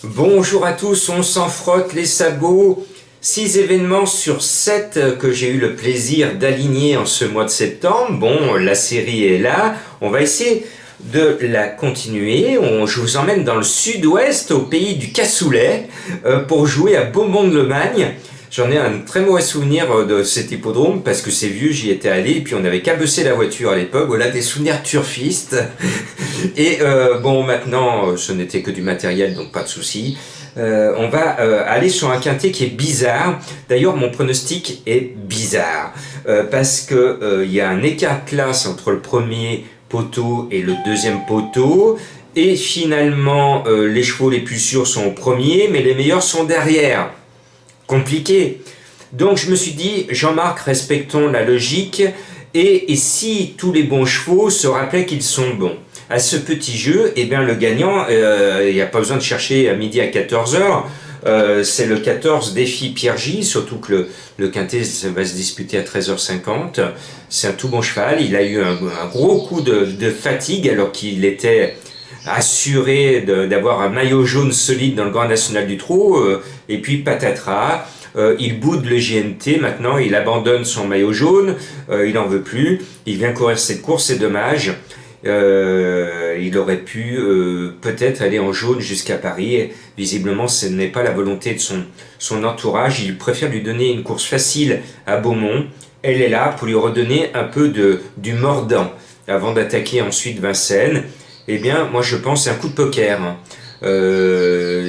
Bonjour à tous, on s'en frotte les sabots. 6 événements sur 7 que j'ai eu le plaisir d'aligner en ce mois de septembre. Bon, la série est là, on va essayer de la continuer. Je vous emmène dans le sud-ouest, au pays du cassoulet, pour jouer à Beaumont-de-Lomagne. J'en ai un très mauvais souvenir de cet hippodrome parce que c'est vieux, j'y étais allé et puis on avait cabossé la voiture à l'époque. Voilà des souvenirs turfistes. Et bon, maintenant, ce n'était que du matériel, donc pas de souci. On va aller sur un quintet qui est bizarre. D'ailleurs, mon pronostic est bizarre parce que il y a un écart de classe entre le premier poteau et le deuxième poteau. Et finalement, les chevaux les plus sûrs sont au premier, mais les meilleurs sont derrière. Compliqué. Donc je me suis dit, Jean-Marc, respectons la logique, et si tous les bons chevaux se rappelaient qu'ils sont bons à ce petit jeu, eh bien le gagnant, il n'y a pas besoin de chercher à midi à 14h, c'est le 14 défi Pierre J, surtout que le quintet va se disputer à 13h50. C'est un tout bon cheval, il a eu un gros coup de fatigue alors qu'il était assuré d'avoir un maillot jaune solide dans le Grand National du Trot, et puis patatras, il boude le GNT, maintenant il abandonne son maillot jaune, il n'en veut plus, il vient courir cette course, c'est dommage. Il aurait pu peut-être aller en jaune jusqu'à Paris, et visiblement ce n'est pas la volonté de son entourage, il préfère lui donner une course facile à Beaumont. Elle est là pour lui redonner un peu du mordant avant d'attaquer ensuite Vincennes. Eh bien, moi je pense c'est un coup de poker.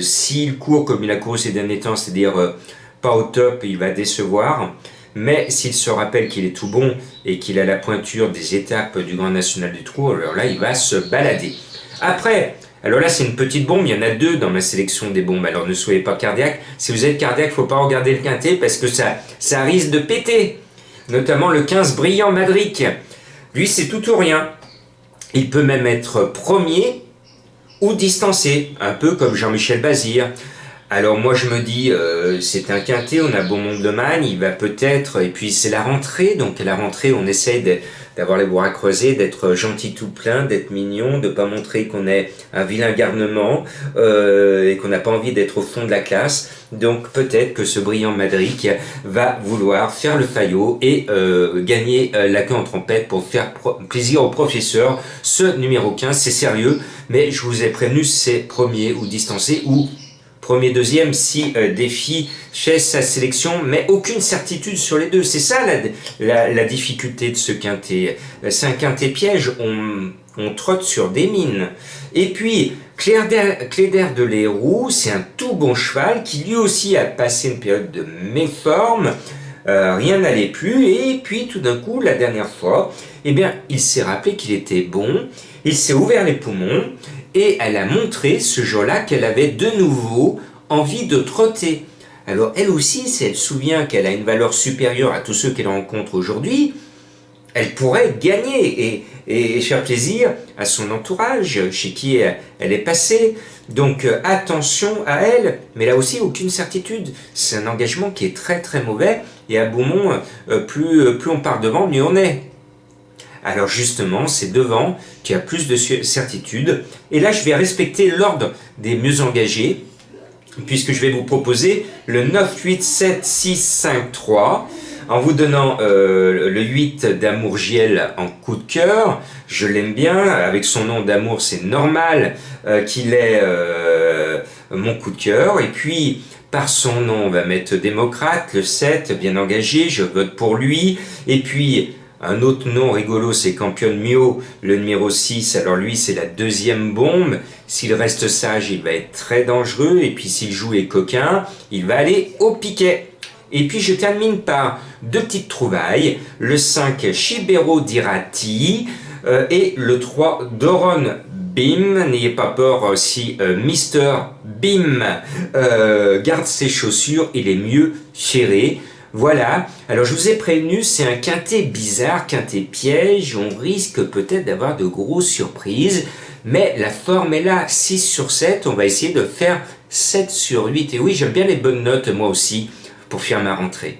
S'il court comme il a couru ces derniers temps, c'est-à-dire pas au top, il va décevoir. Mais s'il se rappelle qu'il est tout bon et qu'il a la pointure des étapes du Grand National du Trot, alors là il va se balader. Après, alors là c'est une petite bombe, il y en a deux dans ma sélection des bombes, alors ne soyez pas cardiaque. Si vous êtes cardiaque, il ne faut pas regarder le quintet parce que ça risque de péter. Notamment le 15 Brillant Madric. Lui c'est tout ou rien. Il peut même être premier ou distancé, un peu comme Jean-Michel Bazir. Alors moi je me dis, c'est un quintet, on a Beaumont-de-Lomagne, il va peut-être, et puis c'est la rentrée, donc à la rentrée on essaye d'avoir les bras creusés, d'être gentil tout plein, d'être mignon, de ne pas montrer qu'on est un vilain garnement et qu'on n'a pas envie d'être au fond de la classe. Donc peut-être que ce brillant Madric va vouloir faire le faillot et gagner la queue en trompette pour faire plaisir au professeur. Ce numéro 15, c'est sérieux, mais je vous ai prévenu, c'est premier ou distancé ou premier, deuxième, si défi chez sa sélection, mais aucune certitude sur les deux. C'est ça la difficulté de ce quintet. C'est un quintet piège, on trotte sur des mines. Et puis, Cléder de Leroux, c'est un tout bon cheval qui lui aussi a passé une période de méforme. Rien n'allait plus, et puis tout d'un coup, la dernière fois, eh bien, il s'est rappelé qu'il était bon, il s'est ouvert les poumons, et elle a montré ce jour-là qu'elle avait de nouveau envie de trotter. Alors elle aussi, si elle se souvient qu'elle a une valeur supérieure à tous ceux qu'elle rencontre aujourd'hui, elle pourrait gagner et faire plaisir à son entourage, chez qui elle est passée. Donc attention à elle, mais là aussi aucune certitude. C'est un engagement qui est très très mauvais, et à Beaumont, plus on part devant, mieux on est. Alors justement, c'est devant qu'il y a plus de certitude. Et là, je vais respecter l'ordre des mieux engagés, puisque je vais vous proposer le 9, 8, 7, 6, 5, 3, en vous donnant le 8 d'Amour Giel en coup de cœur. Je l'aime bien, avec son nom d'Amour, c'est normal qu'il ait mon coup de cœur. Et puis, par son nom, on va mettre Démocrate, le 7, bien engagé, je vote pour lui. Et puis, un autre nom rigolo, c'est Campion Mio, le numéro 6. Alors lui, c'est la deuxième bombe. S'il reste sage, il va être très dangereux. Et puis s'il joue les coquins, il va aller au piquet. Et puis je termine par deux petites trouvailles. Le 5, Shibero Dirati. Et le 3, Doron Bim. N'ayez pas peur si Mister Bim garde ses chaussures, il est mieux ferré. Voilà, alors je vous ai prévenu, c'est un quintet bizarre, quintet piège, on risque peut-être d'avoir de grosses surprises, mais la forme est là, 6 sur 7, on va essayer de faire 7 sur 8. Et oui, j'aime bien les bonnes notes moi aussi, pour faire ma rentrée.